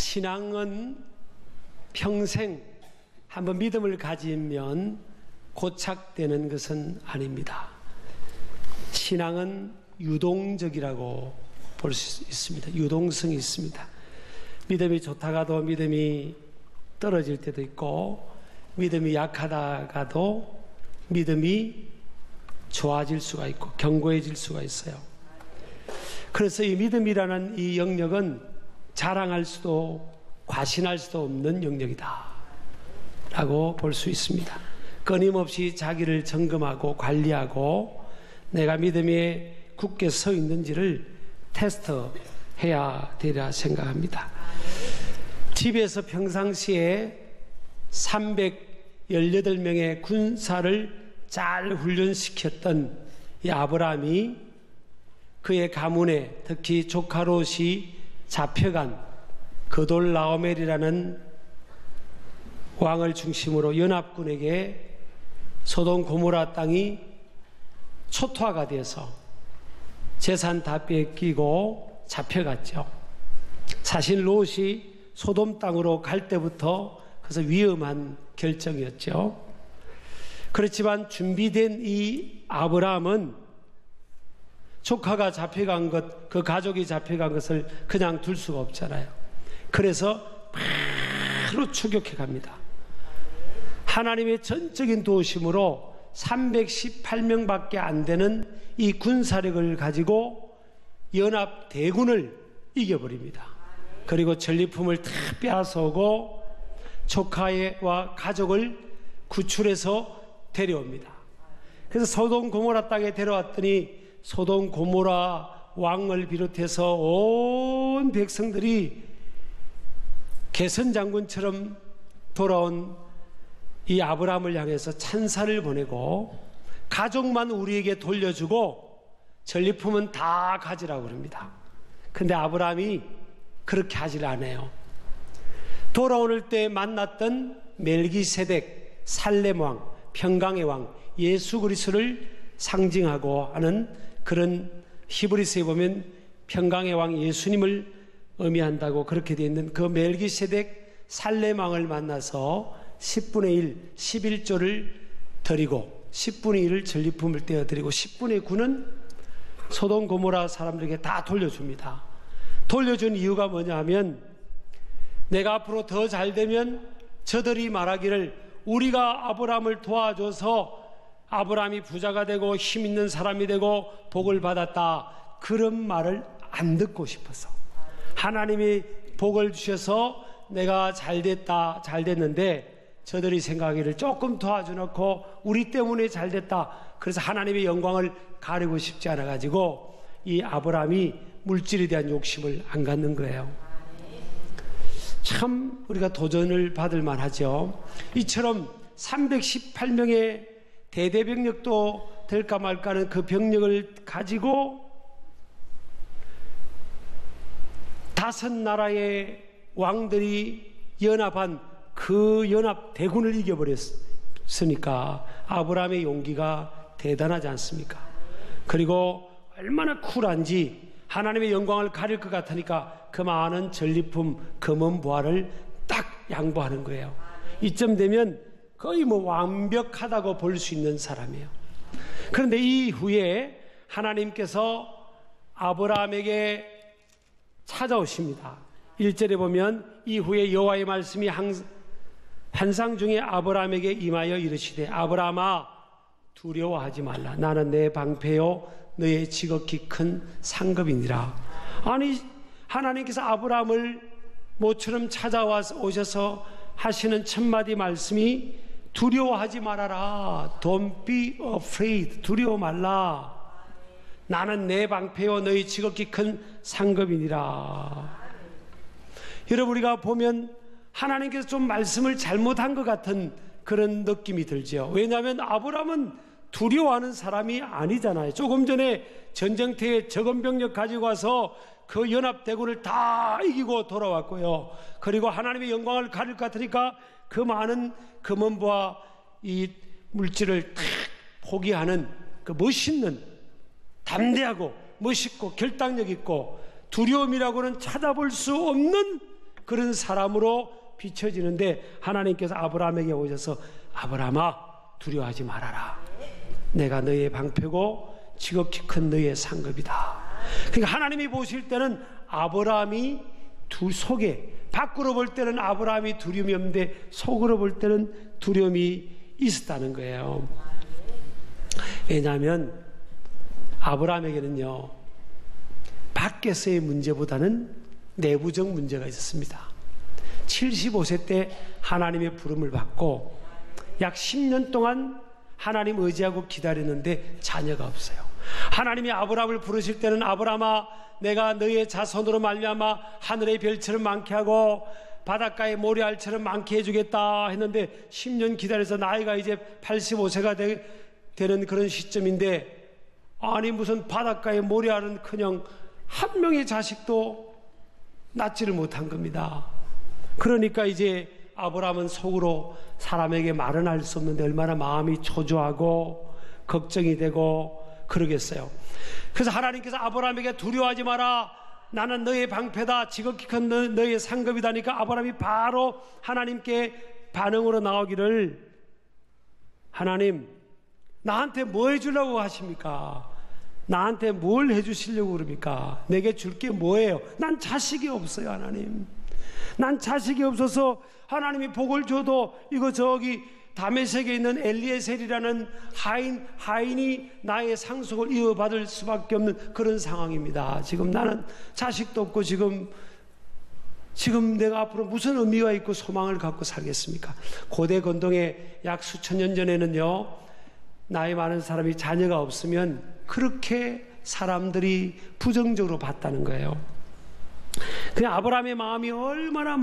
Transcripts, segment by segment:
신앙은 평생 한번 믿음을 가지면 고착되는 것은 아닙니다. 신앙은 유동적이라고 볼 수 있습니다. 유동성이 있습니다. 믿음이 좋다가도 믿음이 떨어질 때도 있고, 믿음이 약하다가도 믿음이 좋아질 수가 있고 견고해질 수가 있어요. 그래서 이 믿음이라는 이 영역은 자랑할 수도 과신할 수도 없는 영역이다 라고 볼 수 있습니다. 끊임없이 자기를 점검하고 관리하고 내가 믿음에 굳게 서 있는지를 테스트해야 되리라 생각합니다. 집에서 평상시에 318명의 군사를 잘 훈련시켰던 이 아브라함이 그의 가문에 특히 조카 롯이 잡혀간 그돌라오멜이라는 왕을 중심으로 연합군에게 소돔 고모라 땅이 초토화가 되어서 재산 다 뺏기고 잡혀갔죠. 사실 롯이 소돔 땅으로 갈 때부터 그래서 위험한 결정이었죠. 그렇지만 준비된 이 아브라함은 조카가 잡혀간 것, 그 가족이 잡혀간 것을 그냥 둘 수가 없잖아요. 그래서 바로 추격해 갑니다. 하나님의 전적인 도우심으로 318명밖에 안 되는 이 군사력을 가지고 연합 대군을 이겨버립니다. 그리고 전리품을 다 빼앗아오고 조카와 가족을 구출해서 데려옵니다. 그래서 소돔 고모라 땅에 데려왔더니 소돔 고모라 왕을 비롯해서 온 백성들이 개선 장군처럼 돌아온 이 아브라함을 향해서 찬사를 보내고 가족만 우리에게 돌려주고 전리품은 다 가지라고 그럽니다. 근데 아브라함이 그렇게 하질 않아요. 돌아오는 때 만났던 멜기세덱, 살렘 왕, 평강의 왕, 예수 그리스도를 상징하고 하는 그런 히브리서에 보면 평강의 왕 예수님을 의미한다고 그렇게 되어 있는 그 멜기세덱 살렘 왕을 만나서 10분의 1, 11조를 드리고 10분의 1을 전리품을 떼어드리고 10분의 9는 소돔 고모라 사람들에게 다 돌려줍니다. 돌려준 이유가 뭐냐 하면 내가 앞으로 더 잘되면 저들이 말하기를 우리가 아브라함을 도와줘서 아브라함이 부자가 되고 힘 있는 사람이 되고 복을 받았다, 그런 말을 안 듣고 싶어서 하나님이 복을 주셔서 내가 잘됐다, 잘됐는데 저들이 생각하기를 조금 도와주놓고 우리 때문에 잘됐다, 그래서 하나님의 영광을 가리고 싶지 않아 가지고 이 아브라함이 물질에 대한 욕심을 안 갖는 거예요. 참 우리가 도전을 받을 만하죠. 이처럼 318명의 대대병력도 될까 말까 하는 그 병력을 가지고 5나라의 왕들이 연합한 그 연합 대군을 이겨버렸으니까 아브라함의 용기가 대단하지 않습니까? 그리고 얼마나 쿨한지 하나님의 영광을 가릴 것 같으니까 그 많은 전리품, 금은 보화를 딱 양보하는 거예요. 이쯤 되면 거의 뭐 완벽하다고 볼 수 있는 사람이에요. 그런데 이후에 하나님께서 아브라함에게 찾아오십니다. 1절에 보면 이후에 여호와의 말씀이 환상 중에 아브라함에게 임하여 이르시되 아브라함아 두려워하지 말라. 나는 내 방패요 너의 지극히 큰 상급이니라. 아니 하나님께서 아브라함을 모처럼 찾아오셔서 하시는 첫마디 말씀이 두려워하지 말아라. Don't be afraid. 두려워 말라. 나는 내 방패요 너희 지극히 큰 상급이니라. 여러분 우리가 보면 하나님께서 좀 말씀을 잘못한 것 같은 그런 느낌이 들죠. 왜냐하면 아브라함은 두려워하는 사람이 아니잖아요. 조금 전에 전쟁터에 적은 병력 가지고 와서 그 연합대군을 다 이기고 돌아왔고요. 그리고 하나님의 영광을 가릴 것 같으니까 그 많은 금은보화 이 물질을 탁 포기하는 그 멋있는, 담대하고 멋있고 결단력 있고 두려움이라고는 찾아볼 수 없는 그런 사람으로 비춰지는데 하나님께서 아브라함에게 오셔서 아브라함아 두려워하지 말아라. 내가 너의 방패고 지극히 큰 너의 상급이다. 그러니까 하나님이 보실 때는 아브라함이 속에 밖으로 볼 때는 아브라함이 두려움이 없는데 속으로 볼 때는 두려움이 있었다는 거예요. 왜냐하면 아브라함에게는요 밖에서의 문제보다는 내부적 문제가 있었습니다. 75세 때 하나님의 부름을 받고 약 10년 동안 하나님 의지하고 기다렸는데 자녀가 없어요. 하나님이 아브라함을 부르실 때는 아브라함아 내가 너의 자손으로 말미암아 하늘의 별처럼 많게 하고 바닷가의 모래알처럼 많게 해주겠다 했는데 10년 기다려서 나이가 이제 85세가 되는 그런 시점인데 아니 무슨 바닷가의 모래알은 그냥 한 명의 자식도 낳지를 못한 겁니다. 그러니까 이제 아브라함은 속으로 사람에게 말은 할 수 없는데 얼마나 마음이 초조하고 걱정이 되고 그러겠어요. 그래서 하나님께서 아브라함에게 두려워하지 마라. 나는 너의 방패다. 지극히 큰 너의 상급이다니까 아브라함이 바로 하나님께 반응으로 나오기를 하나님 나한테 뭐 해주려고 하십니까? 나한테 뭘 해주시려고 그럽니까? 내게 줄 게 뭐예요? 난 자식이 없어요 하나님. 난 자식이 없어서 하나님이 복을 줘도 이거 저기 다메섹에 있는 엘리에셀이라는 하인이 나의 상속을 이어받을 수밖에 없는 그런 상황입니다. 지금 나는 자식도 없고 지금 내가 앞으로 무슨 의미가 있고 소망을 갖고 살겠습니까? 고대 건동에 약 수천 년 전에는요 나이 많은 사람이 자녀가 없으면 그렇게 사람들이 부정적으로 봤다는 거예요. 그냥 아브라함의 마음이 얼마나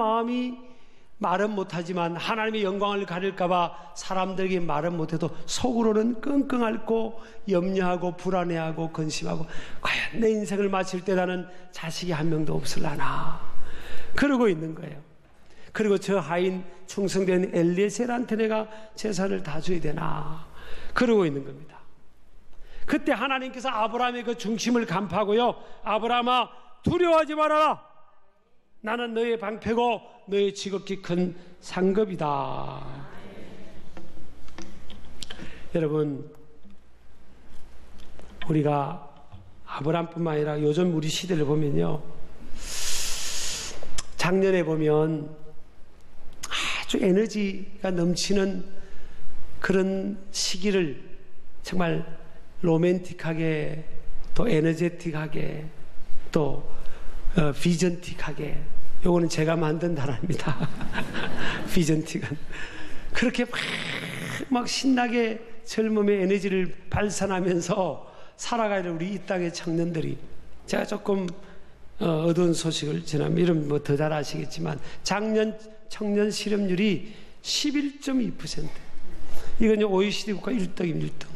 말은 못하지만 하나님의 영광을 가릴까봐 사람들에게 말은 못해도 속으로는 끙끙 앓고 염려하고 불안해하고 근심하고 과연 내 인생을 마칠 때 나는 자식이 한 명도 없을라나 그러고 있는 거예요. 그리고 저 하인 충성된 엘리에셀한테 내가 재산을 다 줘야 되나 그러고 있는 겁니다. 그때 하나님께서 아브라함의 그 중심을 간파하고요 아브라함아 두려워하지 말아라. 나는 너의 방패고 너의 지극히 큰 상급이다. 여러분 우리가 아브라함뿐만 아니라 요즘 우리 시대를 보면요 작년에 보면 아주 에너지가 넘치는 그런 시기를 정말 로맨틱하게 또 에너제틱하게 또 비전틱하게 요거는 제가 만든 단어입니다. 비전틱은 그렇게 막 신나게 젊음의 에너지를 발산하면서 살아가야 될 우리 이 땅의 청년들이 제가 조금 어두운 소식을 전하면 이름 뭐 더 잘 아시겠지만 작년 청년 실업률이 11.2% 이건 OECD 국가 1등입니다. 1등.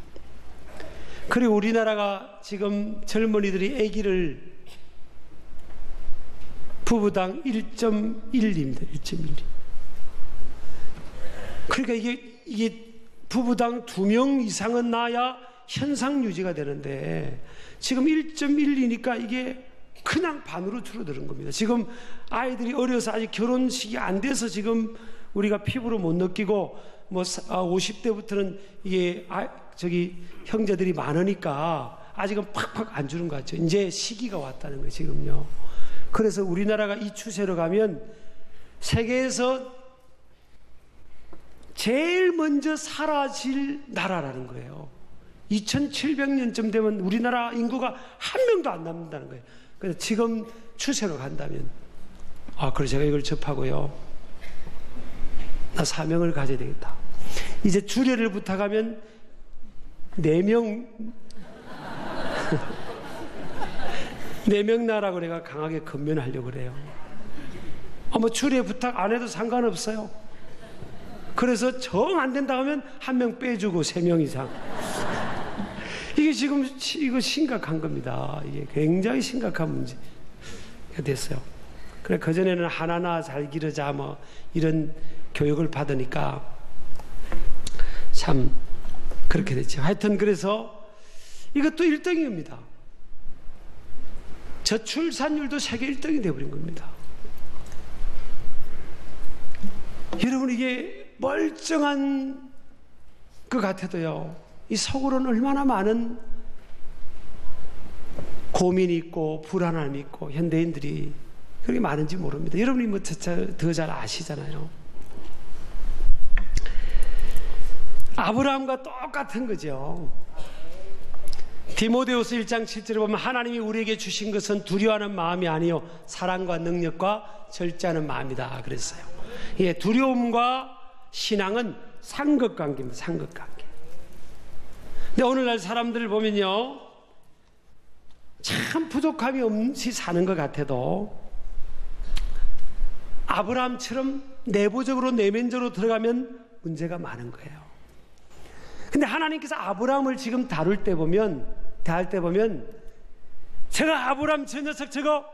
그리고 우리나라가 지금 젊은이들이 아기를 부부당 1.1입니다. 1.1. 그러니까 이게 부부당 2명 이상은 낳아야 현상 유지가 되는데 지금 1.1이니까 이게 그냥 반으로 줄어드는 겁니다. 지금 아이들이 어려서 아직 결혼식이 안 돼서 지금 우리가 피부로 못 느끼고 뭐 50대부터는 이게 형제들이 많으니까 아직은 팍팍 안 주는 것 같죠. 이제 시기가 왔다는 거예요. 지금요. 그래서 우리나라가 이 추세로 가면 세계에서 제일 먼저 사라질 나라라는 거예요. 2700년쯤 되면 우리나라 인구가 한 명도 안 남는다는 거예요. 그래서 지금 추세로 간다면 그래서 제가 이걸 접하고요 나 사명을 가져야 되겠다. 이제 주례를 부탁하면 4명 4명 나라고 내가 강하게 건면하려고 그래요. 뭐 주례 부탁 안 해도 상관없어요. 그래서 정 안 된다 하면 1명 빼주고 3명 이상. 이게 지금 이거 심각한 겁니다. 이게 굉장히 심각한 문제가 됐어요. 그래 그전에는 하나하나 잘 기르자 뭐 이런 교육을 받으니까 참 그렇게 됐죠. 하여튼 그래서 이것도 1등입니다. 저출산율도 세계 1등이 되어버린 겁니다. 여러분, 이게 멀쩡한 것 같아도요, 이 속으로는 얼마나 많은 고민이 있고 불안함이 있고 현대인들이 그렇게 많은지 모릅니다. 여러분이 뭐 더 잘 아시잖아요. 아브라함과 똑같은 거죠. 디모데후서 1장 7절에 보면 하나님이 우리에게 주신 것은 두려워하는 마음이 아니요 사랑과 능력과 절제하는 마음이다 그랬어요. 예, 두려움과 신앙은 상극관계입니다. 상극관계. 근데 오늘날 사람들을 보면요, 참 부족함이 없이 사는 것 같아도 아브라함처럼 내부적으로 내면적으로 들어가면 문제가 많은 거예요. 근데 하나님께서 아브라함을 지금 대할 때 보면 제가 아브라함 저 녀석 저거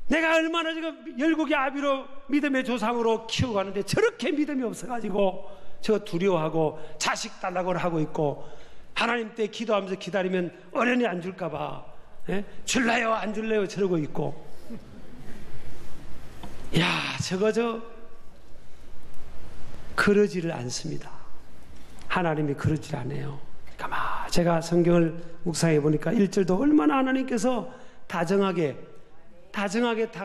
내가 얼마나 지금 열국의 아비로 믿음의 조상으로 키우고 가는데 저렇게 믿음이 없어가지고 저 두려워하고 자식 달라고 하고 있고 하나님 때 기도하면서 기다리면 어련히 안 줄까봐 줄래요 안 줄래요 저러고 있고, 야 저거 그러지를 않습니다. 하나님이 그러질 않아요. 가만 제가 성경을 묵상해 보니까 1절도 얼마나 하나님께서 다정하게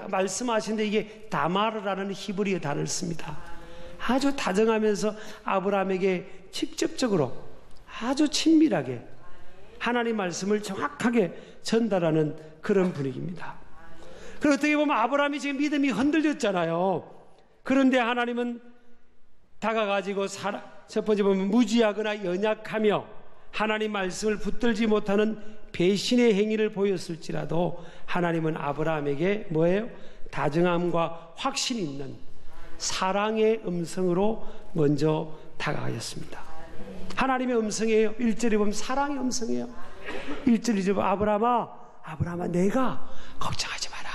말씀하시는데 이게 다마르라는 히브리어 단어를 씁니다. 아주 다정하면서 아브라함에게 직접적으로 아주 친밀하게 하나님 말씀을 정확하게 전달하는 그런 분위기입니다. 그리고 어떻게 보면 아브라함이 지금 믿음이 흔들렸잖아요. 그런데 하나님은 다가가지고 첫 번째 보면 무지하거나 연약하며 하나님 말씀을 붙들지 못하는 배신의 행위를 보였을지라도 하나님은 아브라함에게 뭐예요? 다정함과 확신이 있는 사랑의 음성으로 먼저 다가가셨습니다. 하나님의 음성이에요. 1절에 보면 사랑의 음성이에요. 1절에 보면 아브라함아 내가 걱정하지 마라.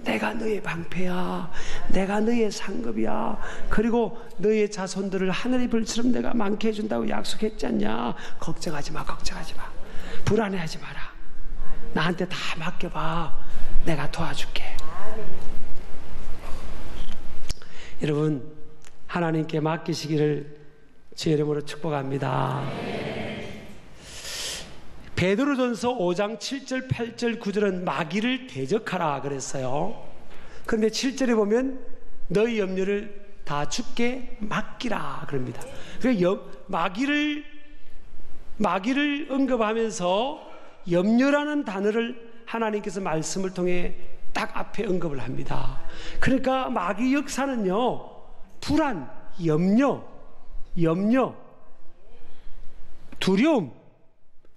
내가 너의 방패야. 내가 너의 상급이야. 그리고 너의 자손들을 하늘의 별처럼 내가 많게 해준다고 약속했지 않냐. 걱정하지 마. 불안해하지 마라. 나한테 다 맡겨봐. 내가 도와줄게. 여러분, 하나님께 맡기시기를 주의 이름으로 축복합니다. 베드로전서 5장 7절 8절 9절은 마귀를 대적하라 그랬어요. 그런데 7절에 보면 너희 염려를 다 주께 맡기라 그럽니다. 그러니까 마귀를 언급하면서 염려라는 단어를 하나님께서 말씀을 통해 딱 앞에 언급을 합니다. 그러니까 마귀 역사는요, 불안, 염려, 두려움,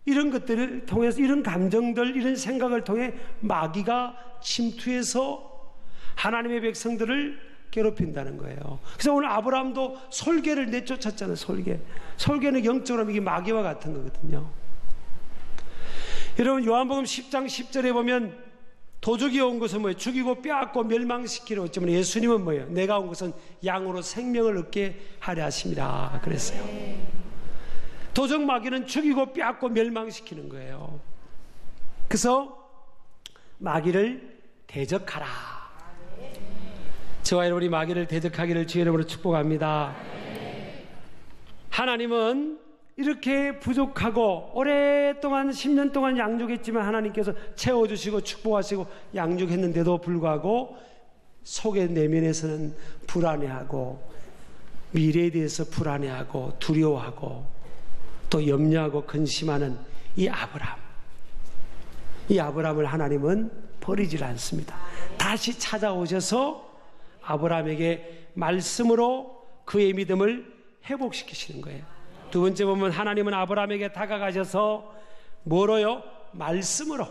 이런 것들을 통해서, 이런 감정들, 이런 생각을 통해 마귀가 침투해서 하나님의 백성들을 괴롭힌다는 거예요. 그래서 오늘 아브라함도 솔개를 내쫓았잖아요. 솔개는 영적으로 이게 마귀와 같은 거거든요. 여러분, 요한복음 10장 10절에 보면 도적이 온 것은 뭐예요? 죽이고 빼앗고 멸망시키려 했지만 예수님은 뭐예요? 내가 온 것은 양으로 생명을 얻게 하려 하심이라 그랬어요. 도적 마귀는 죽이고 빼앗고 멸망시키는 거예요. 그래서 마귀를 대적하라. 저와 여러분이 마귀를 대적하기를 주의 이름으로 축복합니다. 하나님은 이렇게 부족하고 오랫동안 10년 동안 양육했지만 하나님께서 채워주시고 축복하시고 양육했는데도 불구하고 속의 내면에서는 불안해하고 미래에 대해서 불안해하고 두려워하고 또 염려하고 근심하는 이 아브라함을 하나님은 버리질 않습니다. 다시 찾아오셔서 아브라함에게 말씀으로 그의 믿음을 회복시키시는 거예요. 두 번째 보면 하나님은 아브라함에게 다가가셔서 뭐로요? 말씀으로.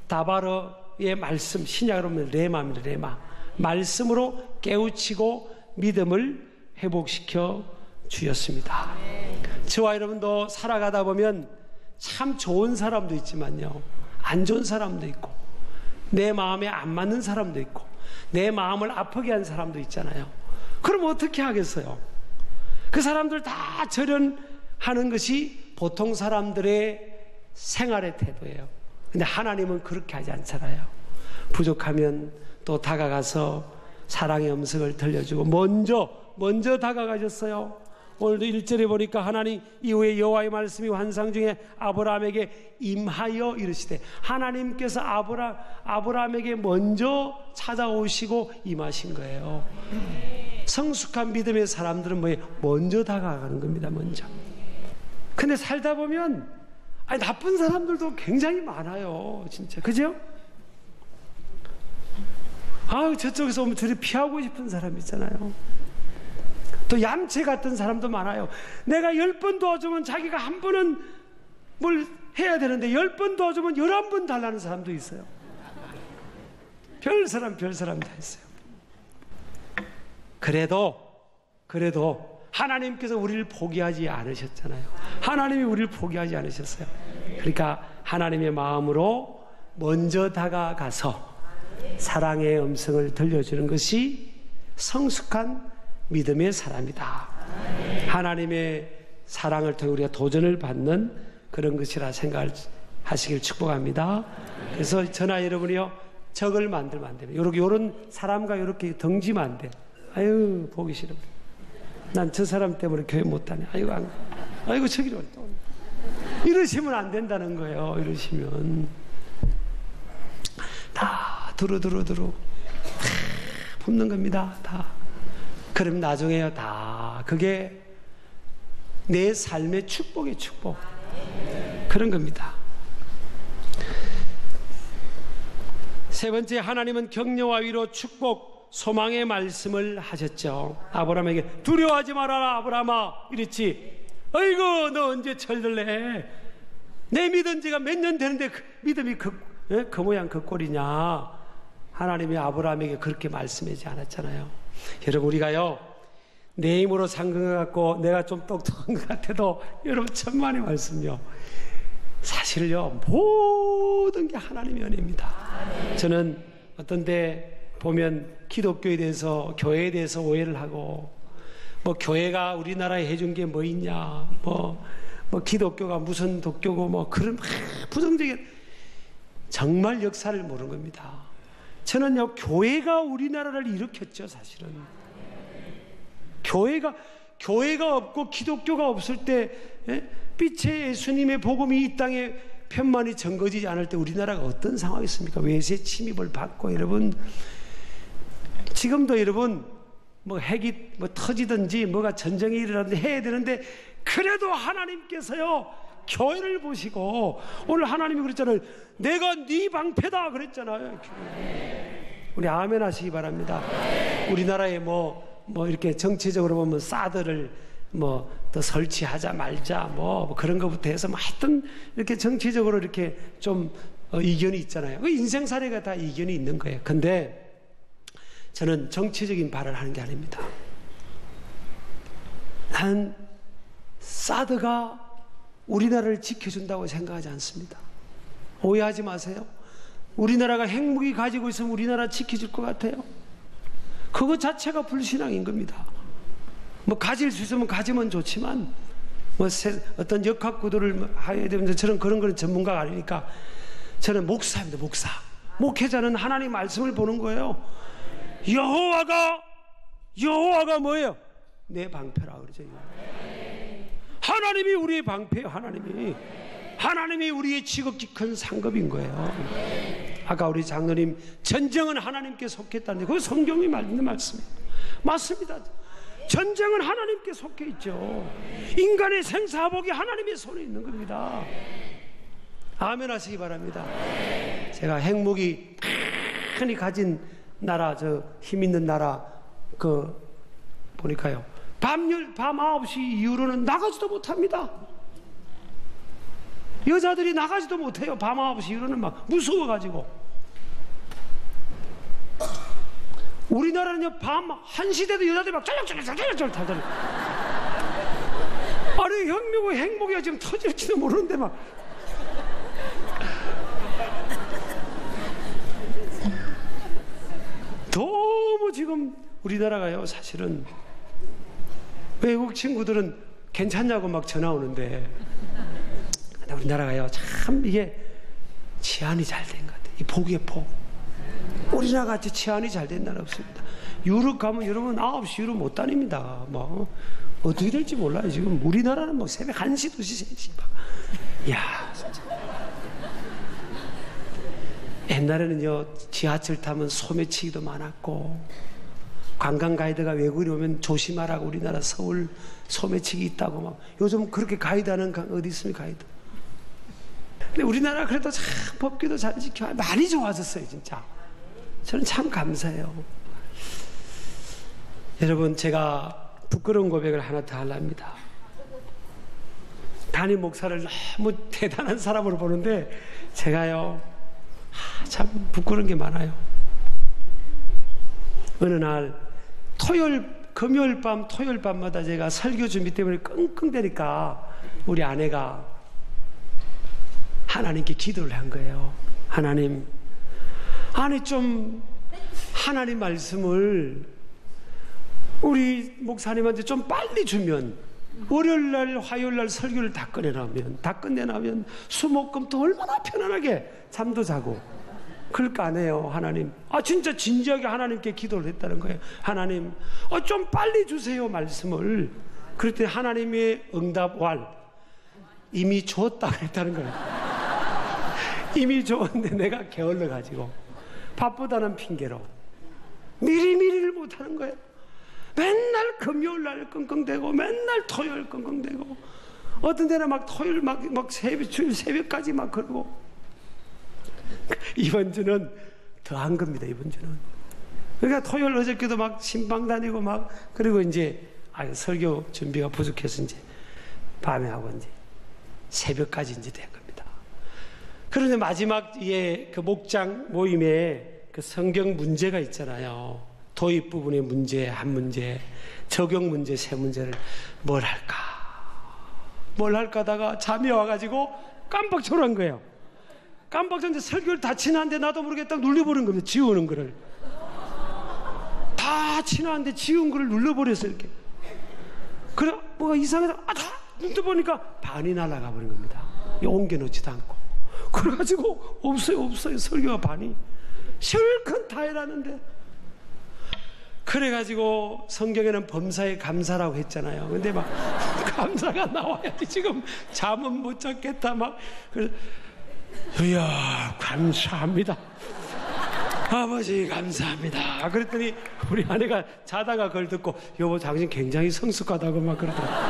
다바르의 말씀, 신약으로 보면 레마입니다. 레마. 말씀으로 깨우치고 믿음을 회복시켜 주셨습니다. 저와 여러분도 살아가다 보면 참 좋은 사람도 있지만요, 안 좋은 사람도 있고 내 마음에 안 맞는 사람도 있고 내 마음을 아프게 한 사람도 있잖아요. 그럼 어떻게 하겠어요? 그 사람들 다 절연하는 것이 보통 사람들의 생활의 태도예요. 근데 하나님은 그렇게 하지 않잖아요. 부족하면 또 다가가서 사랑의 음성을 들려주고 먼저 다가가셨어요. 오늘도 1절에 보니까 하나님 이후에 여호와의 말씀이 환상 중에 아브라함에게 임하여 이르시되, 하나님께서 아브라함에게 먼저 찾아오시고 임하신 거예요. 성숙한 믿음의 사람들은 뭐예요? 먼저 다가가는 겁니다. 먼저. 근데 살다 보면 나쁜 사람들도 굉장히 많아요. 진짜. 그죠? 저쪽에서 오면 저리 피하고 싶은 사람 있잖아요. 또 얌체 같은 사람도 많아요. 내가 10번 도와주면 자기가 한 번은 뭘 해야 되는데 10번 도와주면 11번 달라는 사람도 있어요. 별 사람 다 있어요. 그래도 하나님께서 우리를 포기하지 않으셨잖아요. 하나님이 우리를 포기하지 않으셨어요. 그러니까 하나님의 마음으로 먼저 다가가서 사랑의 음성을 들려주는 것이 성숙한 믿음의 사람이다. 하나님의 사랑을 통해 우리가 도전을 받는 그런 것이라 생각하시길 축복합니다. 그래서 저나 여러분이요, 적을 만들면 안 됩니다. 이런 사람과 이렇게 덩지면 안 돼. 아유, 보기 싫어. 난 저 사람 때문에 교회 못 다녀. 아이고 저기로 또 이러시면 안 된다는 거예요. 이러시면 다 두루 붓는 겁니다. 다. 그럼 나중에요, 다 그게 내 삶의 축복의 축복, 그런 겁니다. 세 번째, 하나님은 격려와 위로, 축복, 소망의 말씀을 하셨죠. 아브라함에게 두려워하지 말아라 아브라함아 이랬지. 아이고 너 언제 철들래? 내 믿은 지가 몇 년 되는데 믿음이 그 모양 그 꼴이냐. 하나님이 아브라함에게 그렇게 말씀하지 않았잖아요. 여러분, 우리가요, 내 힘으로 산 것 같고 내가 좀 똑똑한 것 같아도 여러분, 천만의 말씀요, 사실요 모든 게 하나님의 은혜입니다. 저는 어떤 데 보면 기독교에 대해서, 교회에 대해서 오해를 하고, 교회가 우리나라에 해준 게 뭐 있냐, 기독교가 무슨 독교고 그런 부정적인, 정말 역사를 모르는 겁니다. 저는요, 교회가 우리나라를 일으켰죠. 사실은 교회가 없고 기독교가 없을 때, 빛의 예수님의 복음이 이 땅에 편만이 전거지지 않을 때 우리나라가 어떤 상황이었습니까? 외세 침입을 받고, 여러분, 지금도 여러분 핵이 터지든지 뭐가 전쟁이 일어나든지 해야 되는데, 그래도 하나님께서요 교회를 보시고, 오늘 하나님이 그랬잖아요. 내가 네 방패다 그랬잖아요. 우리 아멘 하시기 바랍니다. 우리나라에 이렇게 정치적으로 보면 사드를 더 설치하자 말자 그런 것부터 해서 하여튼 이렇게 정치적으로 이렇게 좀 이견이 있잖아요. 그 인생 사례가 다 이견이 있는 거예요. 근데 저는 정치적인 발언을 하는 게 아닙니다. 난 사드가 우리나라를 지켜준다고 생각하지 않습니다. 오해하지 마세요. 우리나라가 핵무기 가지고 있으면 우리나라 지켜줄 것 같아요? 그것 자체가 불신앙인 겁니다. 가질 수 있으면 가지면 좋지만, 어떤 역학 구도를 해야 되는데, 저는 그런 거는 전문가가 아니니까, 저는 목사입니다. 목회자는 하나님 말씀을 보는 거예요. 여호와가 뭐예요? 내 방패라 그러죠. 하나님이 우리의 방패예요. 하나님이 우리의 지극히 큰 상급인 거예요. 아까 우리 장로님, 전쟁은 하나님께 속했다는데 그거 성경이 말하는 말씀이에요. 맞습니다. 전쟁은 하나님께 속해 있죠. 인간의 생사복이 하나님의 손에 있는 겁니다. 아멘 하시기 바랍니다. 제가 핵무기 많이 가진 나라, 힘 있는 나라, 보니까요, 밤 9시 이후로는 나가지도 못합니다. 여자들이 나가지도 못해요. 밤 9시 이후로는 무서워가지고. 우리나라는요, 밤 1시 돼도 여자들이 쩔쩔쩔쩔쩔 타잖아요. 아니, 혁명의 행복이가 지금 터질지도 모르는데 너무 지금 우리나라가요, 사실은 외국 친구들은 괜찮냐고 전화 오는데, 근데 우리나라가요, 참 이게 치안이 잘 된 것 같아요. 이 복의 복. 우리나라 같이 치안이 잘 된 나라 없습니다. 유럽 가면 여러분 9시 유럽 못 다닙니다. 뭐 어떻게 될지 몰라요. 지금 우리나라는 뭐 새벽 1시, 2시, 3시 막. 야, 진짜. 옛날에는요, 지하철 타면 소매치기도 많았고, 관광 가이드가 외국인 오면 조심하라고 우리나라 서울 소매치기 있다고 막. 요즘 그렇게 가이드 하는 어디 있습니까, 가이드? 근데 우리나라 그래도 참 법규도 잘 지켜 많이 좋아졌어요, 진짜. 저는 참 감사해요. 여러분, 제가 부끄러운 고백을 하나 더 하려합니다. 담임 목사를 너무 대단한 사람으로 보는데 제가요, 참 부끄러운 게 많아요. 어느 날 금요일 밤, 토요일 밤마다 제가 설교 준비 때문에 끙끙대니까 우리 아내가 하나님께 기도를 한 거예요. 하나님, 아니 좀 하나님 말씀을 우리 목사님한테 좀 빨리 주면 월요일날 화요일날 설교를 다 끝내나면 수목금도 얼마나 편안하게 잠도 자고 그럴 거 아니에요. 하나님, 진짜 진지하게 하나님께 기도를 했다는 거예요. 하나님, 좀 빨리 주세요 말씀을. 그랬더니 하나님의 응답 이미 줬다고 했다는 거예요. 이미 줬는데 내가 게을러 가지고 바쁘다는 핑계로 미리미리를 못하는 거예요. 맨날 금요일날 끙끙대고 맨날 토요일 끙끙대고 어떤 데는 막 토요일 막 새벽까지 막 그러고. 이번 주는 더한 겁니다. 이번 주는. 그러니까 토요일 어저께도 막 신방 다니고 막 그리고 이제 설교 준비가 부족해서 이제 밤에 하고 이제 새벽까지 이제 된 겁니다. 그런데 마지막 그 목장 모임에 그 성경 문제가 있잖아요. 도입 부분의 문제 한 문제, 적용 문제 세 문제를 뭘 할까 하다가 잠이 와가지고 깜빡 졸은 거예요. 깜빡 잤는데 설교를 다 치는데 나도 모르게 딱 눌러버린 겁니다. 지우는 거를 다 치는데 지운 거를 눌러버렸어요. 이렇게. 그래 뭐가 이상해서 눈 떠보니까 반이 날아가 버린 겁니다. 옮겨놓지도 않고. 그래가지고 없어요 설교가 반이. 실컷 다 해놨는데. 그래가지고 성경에는 범사에 감사라고 했잖아요. 근데 막 감사가 나와야지 지금 잠은 못 잤겠다 막. 그래서 이야 감사합니다. 아버지 감사합니다. 그랬더니 우리 아내가 자다가 그걸 듣고 여보 당신 굉장히 성숙하다고 막 그러더라고요.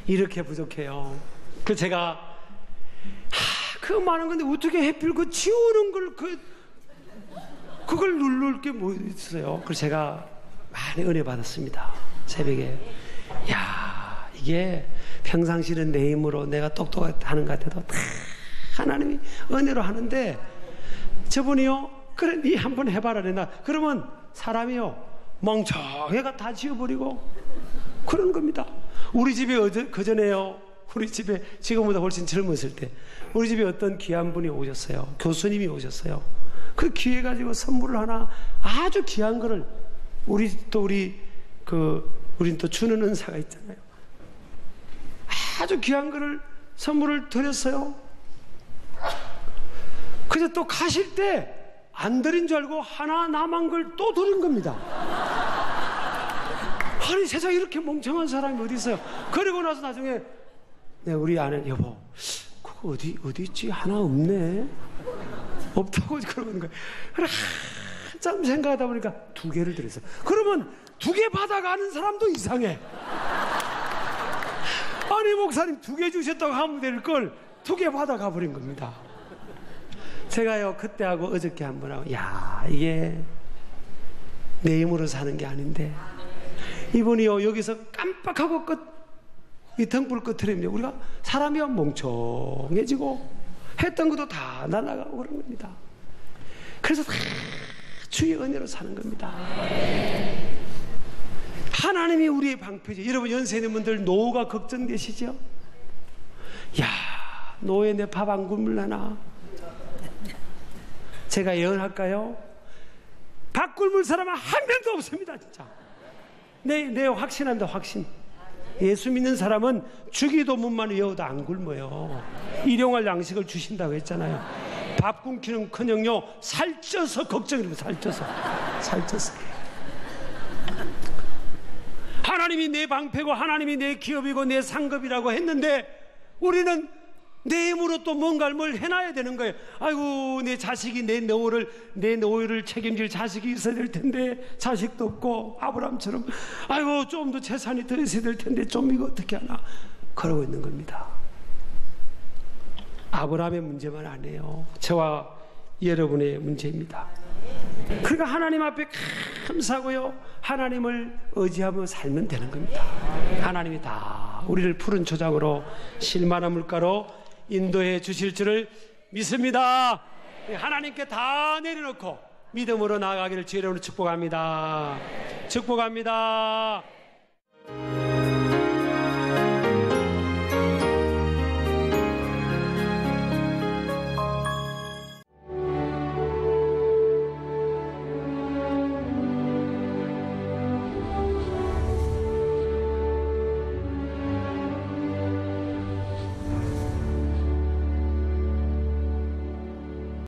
이렇게 부족해요. 그 제가 그 많은 건데 어떻게 해필 그 지우는 걸 그걸 누를 게 뭐 있어요. 그래서 제가 많이 은혜 받았습니다. 새벽에. 야, 이게 평상시는 내 힘으로 내가 똑똑하는 것 같아도 다 하나님이 은혜로 하는데 저분이요, 그래 니 한번 해봐라 그랬나. 그러면 사람이요 멍청해가 다 지워버리고 그런 겁니다. 우리 집에 그전에요, 우리 집에 지금보다 훨씬 젊었을 때 우리 집에 어떤 귀한 분이 오셨어요. 교수님이 오셨어요. 그 기회 가지고 선물을 하나 아주 귀한 거를 우린 또 주는 은사가 있잖아요. 아주 귀한 거를 선물을 드렸어요. 그래서 또 가실 때 안 드린 줄 알고 하나 남은 걸 또 드린 겁니다. 아니 세상에 이렇게 멍청한 사람이 어디 있어요. 그리고 나서 나중에 우리 아내 여보 그거 어디 있지? 하나 없네. 없다고 그러는 거예요. 그래 한참 생각하다 보니까 2개를 드렸어요. 그러면 2개 받아가는 사람도 이상해. 아니 목사님 2개 주셨다고 하면 될 걸 2개 받아가 버린 겁니다. 제가요 그때하고 어저께 한번 하고 이게 내 힘으로 사는 게 아닌데 이분이요 여기서 깜빡하고 이 등불 꺼트립니다. 우리가 사람이요 멍청해지고 했던 것도 다 날아가고 그런 겁니다. 그래서 다 주의 은혜로 사는 겁니다. 하나님이 우리의 방패죠. 여러분 연세 있는 분들 노후가 걱정되시죠? 노후에 내 밥 안 굶을라나? 제가 예언할까요? 밥 굶을 사람은 한 명도 없습니다. 진짜 내 확신합니다. 확신. 예수 믿는 사람은 주기도문만 외워도 안 굶어요. 일용할 양식을 주신다고 했잖아요. 밥 굶기는 커녕요 살쪄서 걱정이고 살쪄서 하나님이 내 방패고 하나님이 내 기업이고 내 상급이라고 했는데 우리는 내 힘으로 또 뭔가를 뭘 해놔야 되는 거예요. 아이고 내 자식이 내 노후를 책임질 자식이 있어야 될 텐데 자식도 없고 아브라함처럼 아이고 좀 더 재산이 더 있어야 될 텐데 좀 이거 어떻게 하나 그러고 있는 겁니다. 아브라함의 문제만 아니에요. 저와 여러분의 문제입니다. 그러니까 하나님 앞에 감사하고요 하나님을 의지하며 살면 되는 겁니다. 하나님이 다 우리를 푸른 초장으로 실만한 물가로 인도해 주실 줄을 믿습니다. 하나님께 다 내려놓고 믿음으로 나아가기를 주의 이름으로 축복합니다. 축복합니다.